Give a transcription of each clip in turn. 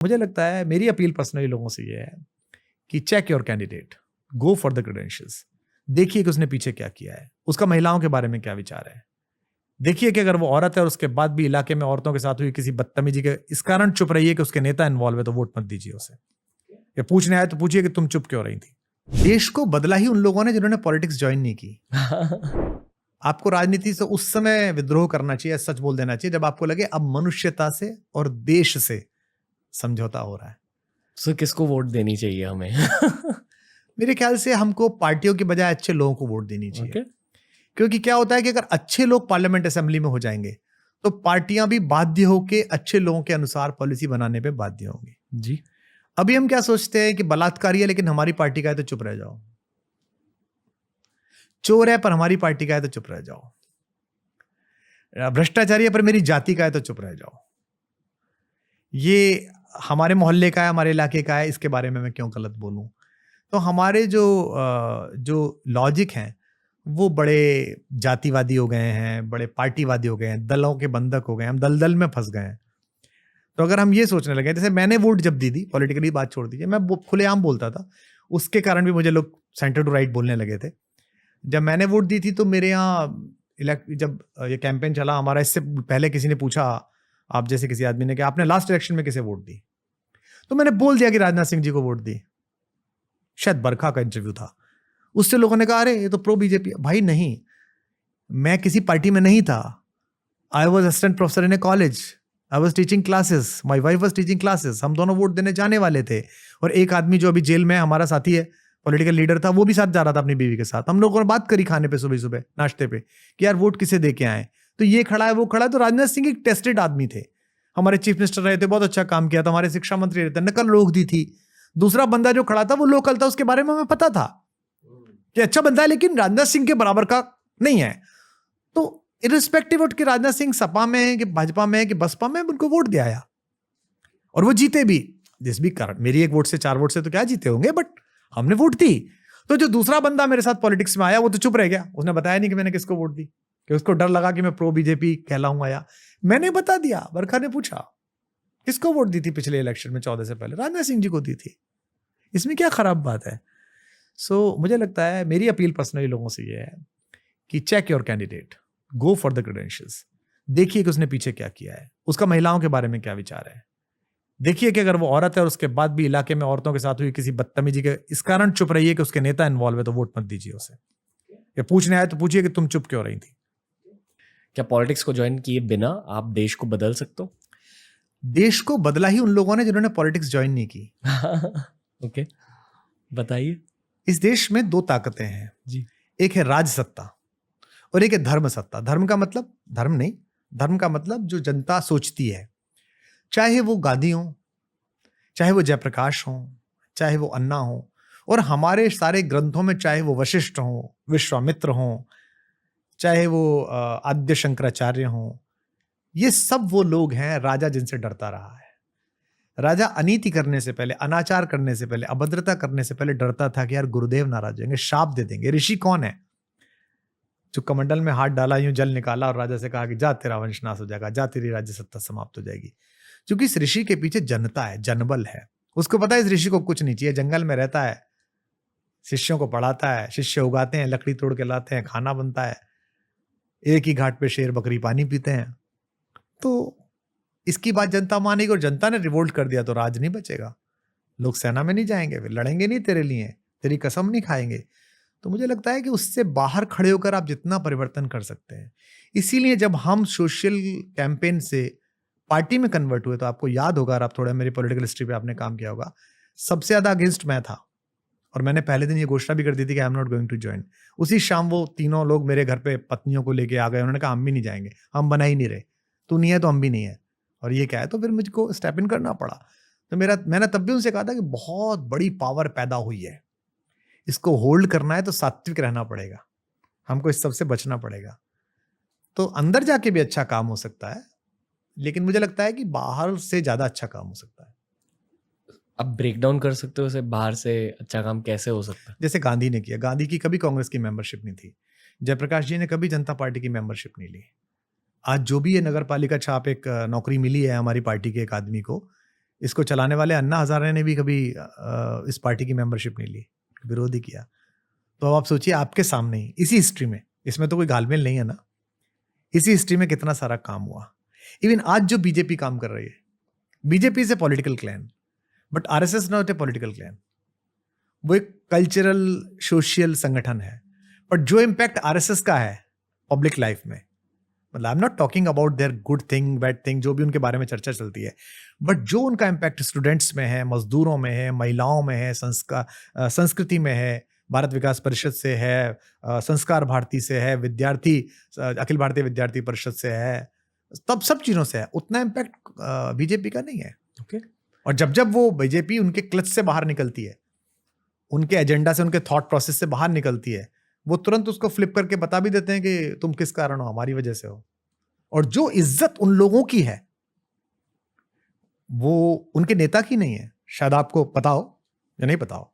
मुझे लगता है मेरी अपील पर्सनली लोगों से ये है कि check your candidate, go for the credentials, देखिए कि उसने पीछे क्या किया है, उसका महिलाओं के बारे में क्या विचार है। देखिए कि अगर वो औरत है और उसके बाद भी इलाके में औरतों के साथ हुई किसी बदतमीजी के इस कारण चुप रही है कि उसके नेता इन्वॉल्व है, तो वोट मत दीजिए उसे। या पूछने आए तो पूछिए कि तुम चुप क्यों रही थी। देश को बदला ही उन लोगों ने जिन्होंने पॉलिटिक्स ज्वाइन नहीं की। आपको राजनीति से उस समय विद्रोह करना चाहिए, सच बोल देना चाहिए, जब आपको लगे अब मनुष्यता से और देश से समझौता हो रहा है। सो किसको वोट देनी चाहिए हमें? मेरे ख्याल से हमको पार्टियों की बजाय अच्छे लोगों को वोट देनी चाहिए। Okay. क्योंकि क्या होता है कि अगर अच्छे लोग पार्लियामेंट असेंबली में हो जाएंगे तो पार्टियां भी बाध्य होकर अच्छे लोगों के अनुसार पॉलिसी बनाने पे बाध्य होंगी। जी। अभी हम क्या सोचते हैं कि बलात्कारी है लेकिन हमारी पार्टी का है तो चुप रह जाओ, चोर है पर हमारी पार्टी का है तो चुप रह जाओ, भ्रष्टाचारी है पर मेरी जाति का है तो चुप रह जाओ, ये हमारे मोहल्ले का है, हमारे इलाके का है, इसके बारे में मैं क्यों गलत बोलूं। तो हमारे जो लॉजिक हैं वो बड़े जातिवादी हो गए हैं, बड़े पार्टीवादी हो गए हैं, दलों के बंधक हो गए हैं, हम दलदल में फंस गए हैं। तो अगर हम ये सोचने लगे, जैसे मैंने वोट जब दी थी, पॉलिटिकली बात छोड़ दीजिए, मैं खुलेआम बोलता था, उसके कारण भी मुझे लोग सेंटर टू राइट बोलने लगे थे। जब मैंने वोट दी थी तो मेरे यहाँ जब ये कैंपेन चला हमारा, इससे पहले किसी ने पूछा आप जैसे किसी आदमी ने कि आपने लास्ट इलेक्शन में किसे वोट दी, तो मैंने बोल दिया कि राजनाथ सिंह जी को वोट दी। शायद बरखा का इंटरव्यू था, उससे लोगों ने कहा अरे ये तो प्रो बीजेपी। भाई नहीं, मैं किसी पार्टी में नहीं था। I was assistant professor in A college, I was teaching classes, my wife was teaching classes, हम दोनों वोट देने जाने वाले थे। और एक आदमी जो अभी जेल में है, हमारा साथी है, पॉलिटिकल लीडर था, वो भी साथ जा रहा था अपनी बीवी के साथ। हम लोगों ने बात करी खाने पे सुबह सुबह नाश्ते पे कि यार वोट किसे दे के आए, तो ये खड़ा है वो खड़ा है। तो राजनाथ सिंह एक टेस्टेड आदमी थे, हमारे चीफ मिनिस्टर रहे थे, बहुत अच्छा काम किया था, हमारे शिक्षा मंत्री रहे थे, नकल रोक दी थी। दूसरा बंदा जो खड़ा था वो लोकल था, उसके बारे में हमें पता था कि अच्छा बंदा है लेकिन राजनाथ सिंह के बराबर का नहीं है। तो इरिस्पेक्टिव ऑफ कि राजनाथ सिंह सपा में है कि भाजपा में है कि बसपा में, उनको वोट दिया आया और वो जीते भी। जिस भी कारण मेरी एक वोट से 4 वोट से तो क्या जीते होंगे, बट हमने वोट दी। तो जो दूसरा बंदा मेरे साथ पॉलिटिक्स में आया वो तो चुप रह गया, उसने बताया नहीं कि मैंने किसको वोट दी, कि उसको डर लगा कि मैं प्रो बीजेपी कहलाऊंगा। या मैंने बता दिया, बरखा ने पूछा किसको वोट दी थी पिछले इलेक्शन में 14 से पहले, राजनाथ सिंह जी को दी थी, इसमें क्या खराब बात है। सो मुझे लगता है मेरी अपील पर्सनली लोगों से ये है कि check your candidate, go for the credentials, देखिए कि उसने पीछे क्या किया है, उसका महिलाओं के बारे में क्या विचार है। देखिए कि अगर वो औरत है और उसके बाद भी इलाके में औरतों के साथ हुई किसी बदतमीजी के इस कारण चुप रही है कि उसके नेता इन्वॉल्व है, तो वोट मत दीजिए उसे। या पूछने आए तो पूछिए कि तुम चुप क्यों रही थी। क्या पॉलिटिक्स को ज्वाइन किए बिना आप देश को बदल सकते हो? देश को बदला ही उन लोगों ने जिन्होंने पॉलिटिक्स ज्वाइन नहीं की। ओके, बताइए। इस देश में 2 ताकतें हैं जी। एक है राज सत्ता और एक है धर्म सत्ता। धर्म का मतलब धर्म नहीं, धर्म का मतलब जो जनता सोचती है, चाहे वो गांधी हो, चाहे वो जयप्रकाश हो, चाहे वो अन्ना हो, और हमारे सारे ग्रंथों में चाहे वो वशिष्ठ हो, विश्वामित्र हो, चाहे वो आद्य शंकराचार्य हो, ये सब वो लोग हैं राजा जिनसे डरता रहा है। राजा अनीति करने से पहले, अनाचार करने से पहले, अभद्रता करने से पहले डरता था कि यार गुरुदेव नाराज होंगे, शाप दे देंगे। ऋषि कौन है? जो कमंडल में हाथ डाला, यूं जल निकाला और राजा से कहा कि जा तेरा वंश नाश हो जाएगा, जा तेरी राज्य सत्ता समाप्त हो जाएगी। क्योंकि इस ऋषि के पीछे जनता है, जनबल है, उसको पता है इस ऋषि को कुछ नहीं चाहिए, जंगल में रहता है, शिष्यों को पढ़ाता है, शिष्य उगाते हैं, लकड़ी तोड़ के लाते हैं, खाना बनता है, एक ही घाट पे शेर बकरी पानी पीते हैं। तो इसकी बात जनता मानेगी और जनता ने रिवोल्ट कर दिया तो राज नहीं बचेगा, लोग सेना में नहीं जाएंगे, वे लड़ेंगे नहीं तेरे लिए, तेरी कसम नहीं खाएंगे। तो मुझे लगता है कि उससे बाहर खड़े होकर आप जितना परिवर्तन कर सकते हैं। इसीलिए जब हम सोशल कैंपेन से पार्टी में कन्वर्ट हुए, तो आपको याद होगा, और आप थोड़ा मेरी पॉलिटिकल हिस्ट्री पे आपने काम किया होगा, सबसे ज्यादा अगेंस्ट मैं था और मैंने पहले दिन ये घोषणा भी कर दी थी कि I am not going to join. उसी शाम वो तीनों लोग मेरे घर पे पत्नियों को लेके आ गए, उन्होंने कहा हम भी नहीं जाएंगे, हम बना ही नहीं रहे, तू नहीं है तो हम भी नहीं है, और ये क्या है। तो फिर मुझको स्टेप इन करना पड़ा। तो मैंने तब भी उनसे कहा था कि बहुत बड़ी पावर पैदा हुई है, इसको होल्ड करना है तो सात्विक रहना पड़ेगा, हमको इस सब से बचना पड़ेगा। तो अंदर जाके भी अच्छा काम हो सकता है, लेकिन मुझे लगता है कि बाहर से ज्यादा अच्छा काम हो सकता है। आप ब्रेक डाउन कर सकते हो उसे, बाहर से अच्छा काम कैसे हो सकता है? जैसे गांधी ने किया, गांधी की कभी कांग्रेस की मेंबरशिप नहीं थी, जयप्रकाश जी ने कभी जनता पार्टी की मेंबरशिप नहीं ली। आज जो भी ये नगर पालिका छाप एक नौकरी मिली है हमारी पार्टी के एक आदमी को, इसको चलाने वाले अन्ना हजारे ने भी कभी इस पार्टी की मेंबरशिप नहीं ली, विरोध ही किया। तो अब आप सोचिए आपके सामने ही इसी हिस्ट्री में, इसमें तो कोई घालमेल नहीं है ना, इसी हिस्ट्री में कितना सारा काम हुआ। इवन आज जो बीजेपी काम कर रही है, BJP is a political clan but RSS not a political clan. वो एक कल्चरल सोशल संगठन है, बट जो इम्पैक्ट आरएसएस का है पब्लिक लाइफ में, मतलब आई am not talking about their good thing bad thing, जो भी उनके बारे में चर्चा चलती है, बट जो उनका इम्पैक्ट स्टूडेंट्स में है, मजदूरों में है, महिलाओं में है, संस्कृति में है, भारत विकास परिषद से है, संस्कार भारती से है, विद्यार्थी अखिल भारतीय विद्यार्थी परिषद से है, तब सब चीज़ों से है, उतना इम्पैक्ट बीजेपी का नहीं है। ओके। और जब जब वो बीजेपी उनके क्लच से बाहर निकलती है, उनके एजेंडा से, उनके थॉट प्रोसेस से बाहर निकलती है, वो तुरंत उसको फ्लिप करके बता भी देते हैं कि तुम किस कारण हो, हमारी वजह से हो। और जो इज्जत उन लोगों की है वो उनके नेता की नहीं है। शायद आपको पता हो या नहीं पता हो,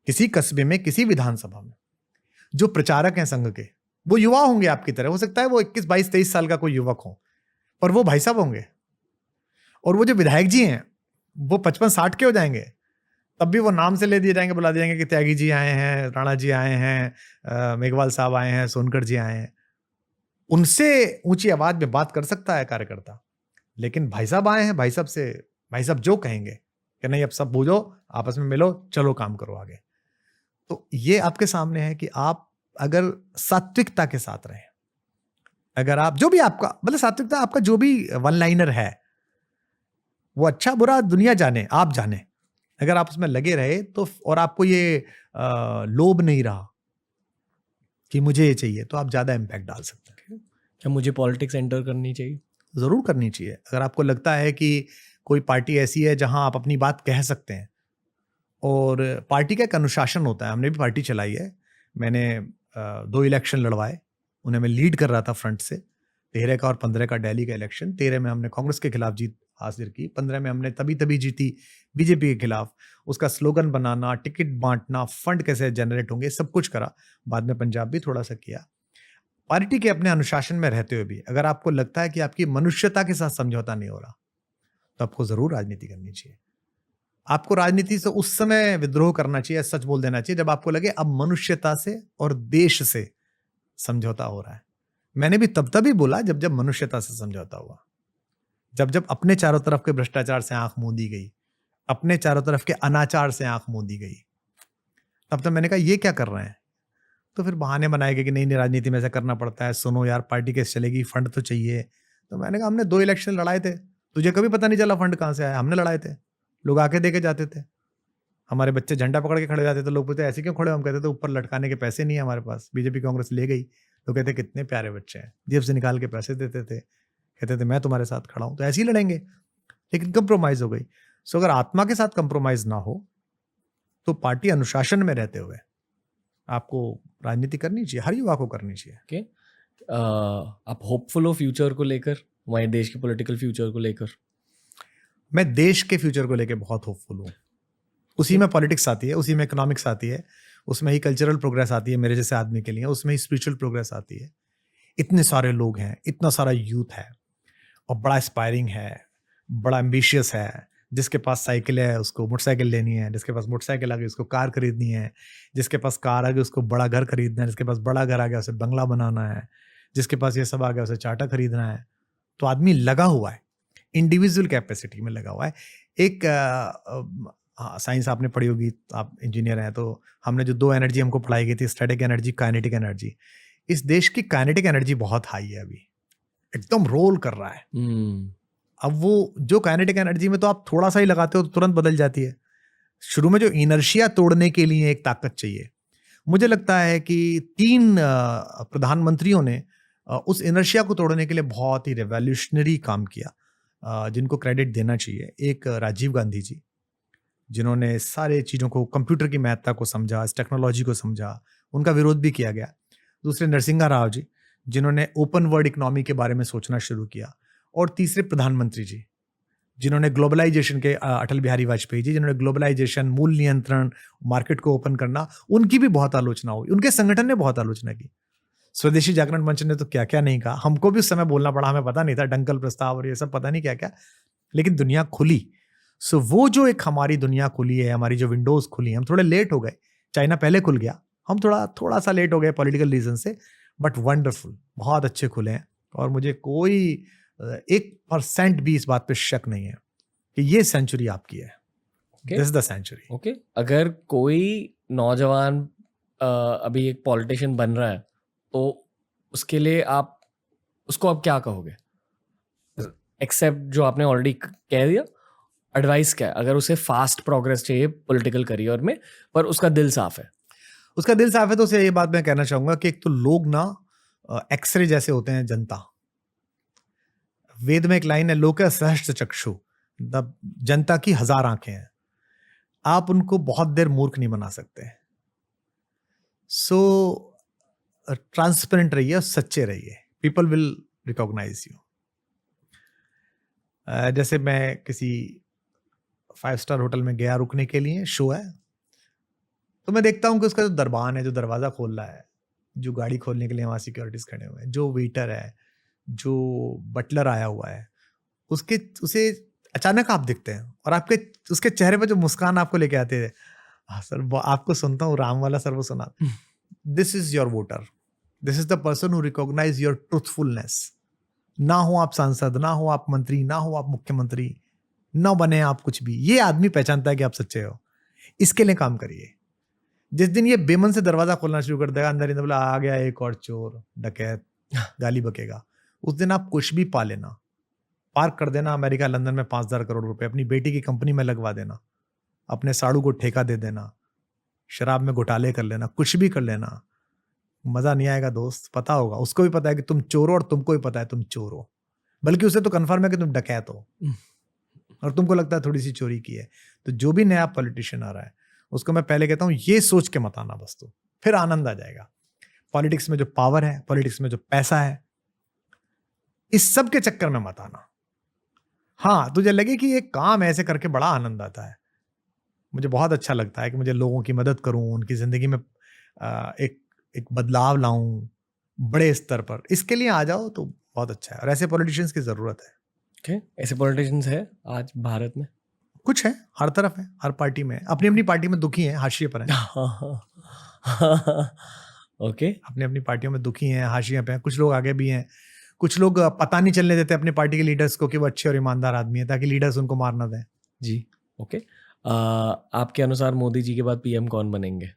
किसी कस्बे में, किसी विधानसभा में जो प्रचारक हैं संघ के, वो युवा होंगे आपकी तरह, हो सकता है वो 21, 22, 23 साल का कोई युवक हो, पर वो भाई साहब होंगे। और वो जो विधायक जी हैं वो 55, 60 के हो जाएंगे, तब भी वो नाम से ले दिए जाएंगे, बुला दिए जाएंगे कि त्यागी जी आए हैं, राणा जी आए हैं, मेघवाल साहब आए हैं, सोनकर जी आए हैं। उनसे ऊंची आवाज में बात कर सकता है कार्यकर्ता, लेकिन भाई साहब आए हैं, भाई साहब से, भाई साहब जो कहेंगे कि नहीं, अब सब भूलो, आपस में मिलो, चलो काम करो आगे। तो ये आपके सामने है कि आप अगर सात्विकता के साथ रहें, अगर आप जो भी आपका, मतलब सात्विकता, आपका जो भी वन लाइनर है वो अच्छा बुरा दुनिया जाने, आप जाने, अगर आप उसमें लगे रहे तो, और आपको ये लोभ नहीं रहा कि मुझे ये चाहिए, तो आप ज्यादा इम्पैक्ट डाल सकते हैं। क्या मुझे पॉलिटिक्स एंटर करनी चाहिए? जरूर करनी चाहिए। अगर आपको लगता है कि कोई पार्टी ऐसी है जहां आप अपनी बात कह सकते हैं, और पार्टी का एक अनुशासन होता है, हमने भी पार्टी चलाई है, मैंने 2 इलेक्शन लड़वाए, उन्हें मैं लीड कर रहा था फ्रंट से, 13 का और 15 का दिल्ली का इलेक्शन। 13 में हमने कांग्रेस के खिलाफ जीत हासिल की, 15 में हमने तभी जीती बीजेपी के खिलाफ। उसका स्लोगन बनाना, टिकट बांटना, फंड कैसे जनरेट होंगे, सब कुछ करा। बाद में पंजाब भी थोड़ा सा किया। पार्टी के अपने अनुशासन में रहते हुए भी अगर आपको लगता है कि आपकी मनुष्यता के साथ समझौता नहीं हो रहा, तो आपको जरूर राजनीति करनी चाहिए। आपको राजनीति से उस समय विद्रोह करना चाहिए, सच बोल देना चाहिए, जब आपको लगे अब मनुष्यता से और देश से समझौता हो रहा है। मैंने भी तभी बोला जब मनुष्यता से समझौता हुआ, जब अपने चारों तरफ के भ्रष्टाचार से आंख मूंदी गई, अपने चारों तरफ के अनाचार से आंख मूंदी गई, तब मैंने कहा ये क्या कर रहे हैं। तो फिर बहाने बनाए गए कि नहीं राजनीति में ऐसा करना पड़ता है, सुनो यार पार्टी कैसे चलेगी, फंड तो चाहिए। तो मैंने कहा हमने 2 इलेक्शन लड़ाए थे, तुझे कभी पता नहीं चला फंड कहाँ से आया, हमने लड़ाए थे, लोग आके दे के जाते थे, हमारे बच्चे झंडा पकड़ के खड़े जाते थे, लोग पूछते ऐसे क्यों खड़े, हम कहते थे ऊपर लटकाने के पैसे नहीं है हमारे पास, बीजेपी कांग्रेस ले गई। लोग कहते कितने प्यारे बच्चे हैं, जेब से निकाल के पैसे देते थे, कहते थे मैं तुम्हारे साथ खड़ा हूं, तो ऐसे ही लड़ेंगे। लेकिन कंप्रोमाइज हो गई। सो अगर आत्मा के साथ कंप्रोमाइज ना हो तो पार्टी अनुशासन में रहते हुए आपको राजनीति करनी चाहिए, हर युवा को करनी चाहिए। ओके। आप होपफुल हो फ्यूचर को लेकर, हमारे देश के पॉलिटिकल फ्यूचर को लेकर? मैं देश के फ्यूचर को लेकर बहुत होपफुल हूँ। उसी में पॉलिटिक्स आती है, उसी में इकोनॉमिक्स आती है, उसमें ही कल्चरल प्रोग्रेस आती है मेरे जैसे आदमी के लिए, उसमें ही स्पिरिचुअल प्रोग्रेस आती है। इतने सारे लोग हैं, इतना सारा यूथ है, और बड़ा एस्पायरिंग है, बड़ा एम्बिशियस है। जिसके पास साइकिल है उसको मोटरसाइकिल लेनी है, जिसके पास मोटरसाइकिल आ गई उसको कार खरीदनी है, जिसके पास कार आ गई उसको बड़ा घर खरीदना है, जिसके पास बड़ा घर आ गया उसे बंगला बनाना है, जिसके पास ये सब आ गया उसे चार्टर खरीदना है। तो आदमी लगा हुआ है, इंडिविजुअल कैपेसिटी में लगा हुआ है। एक साइंस आपने पढ़ी होगी, आप इंजीनियर हैं, तो हमने जो 2 एनर्जी हमको पढ़ाई गई थी, स्टैटिक एनर्जी, काइनेटिक एनर्जी। इस देश की काइनेटिक एनर्जी बहुत हाई है, अभी एकदम रोल कर रहा है। अब वो जो काइनेटिक एनर्जी में तो आप थोड़ा सा ही लगाते हो तो तुरंत बदल जाती है। शुरू में जो इनर्शिया तोड़ने के लिए एक ताकत चाहिए। मुझे लगता है कि 3 प्रधानमंत्रियों ने उस इनर्शिया को तोड़ने के लिए बहुत ही रेवोल्यूशनरी काम किया, जिनको क्रेडिट देना चाहिए। एक राजीव गांधी जी, जिन्होंने सारे चीज़ों को, कंप्यूटर की महत्ता को समझा, इस टेक्नोलॉजी को समझा, उनका विरोध भी किया गया। दूसरे नरसिंहा राव जी, जिन्होंने ओपन वर्ल्ड इकोनॉमी के बारे में सोचना शुरू किया। और तीसरे प्रधानमंत्री जी, जिन्होंने ग्लोबलाइजेशन के, अटल बिहारी वाजपेयी जी, जिन्होंने ग्लोबलाइजेशन, मूल नियंत्रण, मार्केट को ओपन करना, उनकी भी बहुत आलोचना हुई, उनके संगठन ने बहुत आलोचना की। स्वदेशी जागरण मंच ने तो क्या क्या नहीं कहा, हमको भी उस समय बोलना पड़ा, हमें पता नहीं था, डंकल प्रस्ताव और ये सब पता नहीं क्या क्या, लेकिन दुनिया खुली। सो वो जो एक हमारी दुनिया खुली है, हमारी जो विंडोज खुली हैं, हम थोड़े लेट हो गए। चाइना पहले खुल गया, हम थोड़ा सा लेट हो गए पॉलिटिकल रीजन से, बट वंडरफुल, बहुत अच्छे खुले हैं। और मुझे कोई 1% भी इस बात पे शक नहीं है कि ये सेंचुरी आपकी है। This is the century. Okay, अगर कोई नौजवान अभी एक पॉलिटिशियन बन रहा है तो उसके लिए आप क्या कहोगे, एक्सेप्ट जो आपने ऑलरेडी कह दिया? एडवाइस क्या है अगर उसे फास्ट प्रोग्रेस चाहिए पॉलिटिकल करियर में पर उसका दिल साफ है? उसका दिल साफ है तो उसे ये बात मैं कहना चाहूंगा कि एक तो लोग ना एक्सरे जैसे होते हैं जनता। वेद में एक लाइन है, लोके सहस्त्र चक्षु, जनता की 1000 आंखें हैं। आप उनको बहुत देर मूर्ख नहीं बना सकते। सो ट्रांसपेरेंट रहिए, सच्चे रहिए, पीपल विल रिकॉग्नाइज यू। जैसे मैं किसी 5 स्टार होटल में गया रुकने के लिए, शो है, तो मैं देखता हूँ कि उसका जो दरबान है, जो दरवाजा खोल रहा है, जो गाड़ी खोलने के लिए वहाँ सिक्योरिटीज खड़े हुए हैं, जो वेटर है, जो बटलर आया हुआ है, उसे अचानक आप दिखते हैं और आपके उसके चेहरे पर जो मुस्कान आपको लेके आते हैं, हाँ सर, वो आपको सुनता हूँ, राम वाला सर वो सुना, this is your voter, this is the person who recognise your truthfulness. ना हो आप सांसद, ना हो आप मंत्री, ना हो आप मुख्यमंत्री, ना बने आप कुछ भी, ये आदमी पहचानता है कि आप सच्चे हो। इसके लिए काम करिए। जिस दिन ये बेमन से दरवाजा खोलना शुरू कर देगा, अंदर बोला आ गया एक और चोर डकैत, गाली बकेगा, उस दिन आप कुछ भी पा लेना, पार्क कर देना अमेरिका लंदन में 5,000 करोड़ रुपए, अपनी बेटी की कंपनी में लगवा देना, अपने साड़ू को ठेका दे देना, शराब में घोटाले कर लेना, कुछ भी कर लेना, मजा नहीं आएगा दोस्त। पता होगा, उसको भी पता है कि तुम चोर हो और तुमको भी पता है तुम चोर हो, बल्कि उसे तो कन्फर्म है कि तुम डकैत हो और तुमको लगता है थोड़ी सी चोरी की है। तो जो भी नया पॉलिटिशियन आ रहा है उसको मैं पहले कहता हूँ ये सोच के मत आना बस, तो फिर आनंद आ जाएगा। पॉलिटिक्स में जो पावर है, पॉलिटिक्स में जो पैसा है, इस सब के चक्कर में मत आना। हाँ, तुझे लगे कि ये काम ऐसे करके बड़ा आनंद आता है, मुझे बहुत अच्छा लगता है कि मुझे लोगों की मदद करूं, उनकी जिंदगी में एक बदलाव लाऊं बड़े स्तर पर, इसके लिए आ जाओ तो बहुत अच्छा है। और ऐसे पॉलिटिशियंस की जरूरत है। Okay. ऐसे पॉलिटिशियंस है आज भारत में? कुछ है, हर तरफ है, हर पार्टी में, अपनी अपनी पार्टी में दुखी हैं, हाशिए पर हैं। ओके, अपनी अपनी पार्टियों में दुखी हैं, हाशिए पे हैं। कुछ लोग आगे भी हैं, कुछ लोग पता नहीं चलने देते अपनी पार्टी के लीडर्स को कि वो अच्छे और ईमानदार आदमी है, ताकि लीडर्स उनको मार ना दें। जी ओके। आपके अनुसार मोदी जी के बाद पीएम कौन बनेंगे?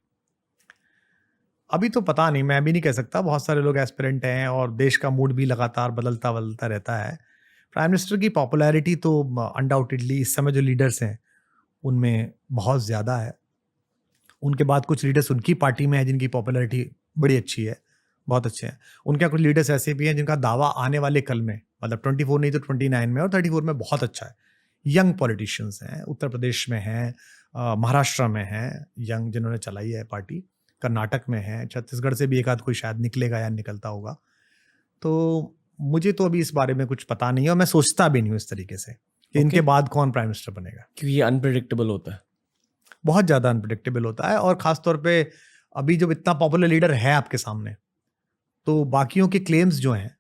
अभी तो पता नहीं, मैं भी नहीं कह सकता, बहुत सारे लोग एस्पिरेंट हैं और देश का मूड भी लगातार बदलता बदलता रहता है। प्राइम मिनिस्टर की पॉपुलैरिटी तो अनडाउटेडली इस समय जो लीडर्स हैं उनमें बहुत ज़्यादा है। उनके बाद कुछ लीडर्स उनकी पार्टी में हैं जिनकी पॉपुलैरिटी बड़ी अच्छी है, बहुत अच्छे हैं। उनके कुछ लीडर्स ऐसे भी हैं जिनका दावा आने वाले कल में, मतलब 24 नहीं तो 29 में और 34 में बहुत अच्छा है। यंग पॉलिटिशियंस हैं, उत्तर प्रदेश में हैं, महाराष्ट्र में हैं यंग जिन्होंने चलाई है पार्टी, कर्नाटक में है, छत्तीसगढ़ से भी एक आध कोई शायद निकलेगा या निकलता होगा। तो मुझे तो अभी इस बारे में कुछ पता नहीं है और मैं सोचता भी नहीं हूँ इस तरीके से कि इनके बाद कौन प्राइम मिनिस्टर बनेगा, क्योंकि ये अनप्रेडिक्टेबल होता है, बहुत ज़्यादा अनप्रेडिक्टेबल होता है। और ख़ासतौर पे अभी जब इतना पॉपुलर लीडर है आपके सामने, तो बाकियों के क्लेम्स जो हैं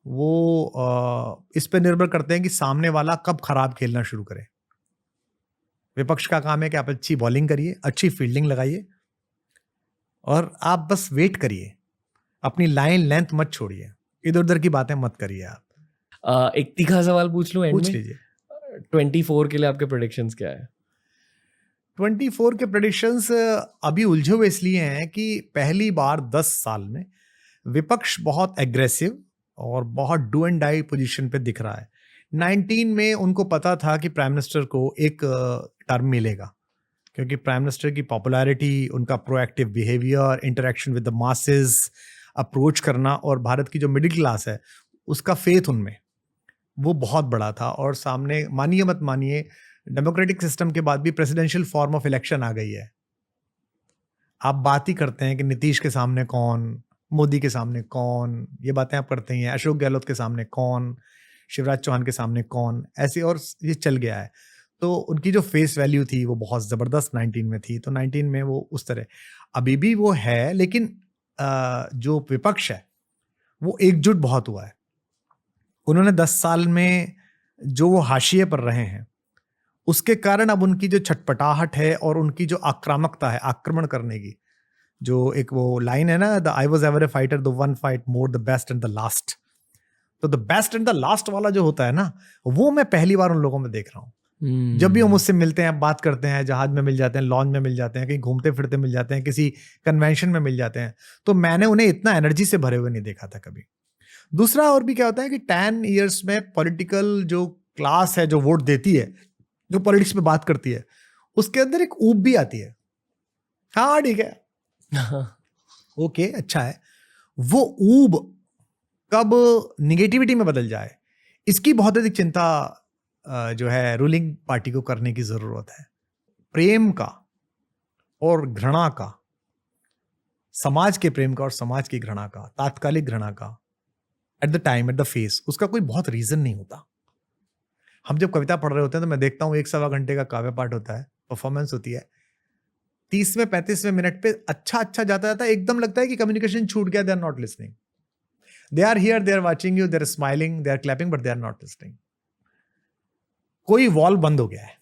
वो इस पे निर्भर करते हैं कि सामने वाला कब खराब खेलना शुरू करे। विपक्ष का काम है कि आप अच्छी बॉलिंग करिए, अच्छी फील्डिंग लगाइए और आप बस वेट करिए, अपनी लाइन लेंथ मत छोड़िए, इधर उधर की बातें मत करिए आप। एक तीखा सवाल पूछ लूं एंड पूछ में? लीजिए। 24 के लिए आपके प्रेडिक्शंस क्या है? 24 के प्रेडिक्शंस अभी उलझे हुए इसलिए हैं कि पहली बार 10 साल में विपक्ष बहुत एग्रेसिव और बहुत डू एंड डाई पोजीशन पे दिख रहा है। 19 में उनको पता था कि प्राइम मिनिस्टर को एक टर्म मिलेगा, क्योंकि प्राइम मिनिस्टर की पॉपुलैरिटी, उनका proactive behaviour, interaction with the masses, approach करना और भारत की जो मिडिल क्लास है उसका फेथ उनमें वो बहुत बड़ा था। और सामने मानिए मत मानिए, डेमोक्रेटिक सिस्टम के बाद भी प्रेसिडेंशियल फॉर्म ऑफ इलेक्शन आ गई है। आप बात ही करते हैं कि नीतीश के सामने कौन, मोदी के सामने कौन, ये बातें आप करते ही हैं, अशोक गहलोत के सामने कौन, शिवराज चौहान के सामने कौन, ऐसे और ये चल गया है। तो उनकी जो फेस वैल्यू थी वो बहुत ज़बरदस्त 19 में थी, तो 19 में वो उस तरह अभी भी वो है, लेकिन जो विपक्ष है वो एकजुट बहुत हुआ है। उन्होंने 10 साल में जो वो हाशिए पर रहे हैं उसके कारण अब उनकी जो छटपटाहट है और उनकी जो आक्रामकता है आक्रमण करने की, जो एक वो लाइन है ना, the I was ever a fighter, the one fight more, the best and the last. तो the best and the last वाला जो होता है ना, वो मैं पहली बार उन लोगों में देख रहा हूँ। जब भी वो मुझसे मिलते हैं, बात करते हैं, जहाज में मिल जाते हैं, लॉन्च में मिल जाते हैं, कहीं घूमते फिरते मिल जाते हैं, किसी कन्वेंशन में मिल जाते हैं, तो मैंने उन्हें इतना एनर्जी से भरे हुए नहीं देखा था कभी। दूसरा और भी क्या होता है कि 10 ईयर्स में पॉलिटिकल जो क्लास है, जो वोट देती है, जो पॉलिटिक्स में बात करती है, उसके अंदर एक ऊब भी आती है। हाँ ठीक है, ओके अच्छा है। वो ऊब कब निगेटिविटी में बदल जाए, इसकी बहुत अधिक चिंता जो है रूलिंग पार्टी को करने की जरूरत है। प्रेम का और घृणा का, समाज के प्रेम का और समाज की घृणा का, तात्कालिक घृणा का, at the time, at the face, उसका कोई बहुत रीजन नहीं होता। हम जब कविता पढ़ रहे होते हैं तो मैं देखता हूँ 1-1.25 घंटे का काव्य पाठ होता है, परफॉर्मेंस होती है, 30वें 35वें मिनट पे अच्छा जाता जाता है, एकदम लगता है कि कम्युनिकेशन छूट गया, they are not listening, they are here, they are watching you, they are smiling, they are clapping, but they are not listening. कोई वॉल्व बंद हो गया है।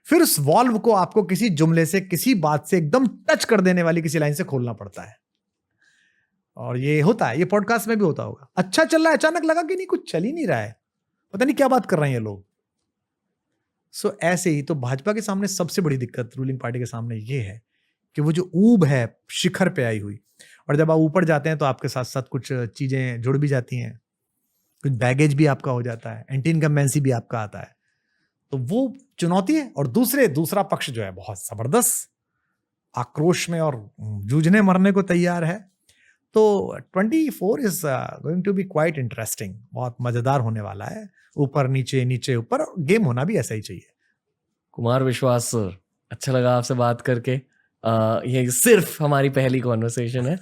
फिर उस वॉल्व को आपको किसी जुमले से, किसी बात से एकदम टच कर देने वाली किसी लाइन से खोलना पड़ता है। और ये होता है, ये पॉडकास्ट में भी होता होगा। अच्छा चल रहा है, अचानक लगा कि नहीं, कुछ चल ही नहीं रहा है, पता नहीं क्या बात कर रहे हैं ये लोग। सो ऐसे ही तो भाजपा के सामने सबसे बड़ी दिक्कत रूलिंग पार्टी के सामने ये है कि वो जो ऊब है शिखर पे आई हुई, और जब आप ऊपर जाते हैं तो आपके साथ साथ कुछ चीजें जुड़ भी जाती हैं, कुछ बैगेज भी आपका हो जाता है, एंटी इनकम्बेंसी भी आपका आता है, तो वो चुनौती है। और दूसरा पक्ष जो है बहुत जबरदस्त आक्रोश में और जूझने मरने को तैयार है। तो 24 is going to be quite interesting, बहुत मजेदार होने वाला है। ऊपर नीचे, नीचे ऊपर, गेम होना भी ऐसा ही चाहिए। कुमार विश्वास सर, अच्छा लगा आपसे बात करके। ये सिर्फ हमारी पहली कॉन्वर्सेशन है।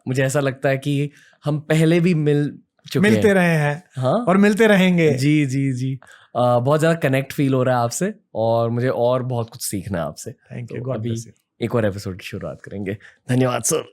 मुझे ऐसा लगता है कि हम पहले भी मिलते रहे हैं, हाँ, और मिलते रहेंगे। जी जी जी। बहुत ज़्यादा कनेक्ट फील हो रहा है आपसे, और मुझे और बहुत कुछ सीखना है आपसे। Thank you. अभी एक और एपिसोड की शुरुआत करेंगे। धन्यवाद सर।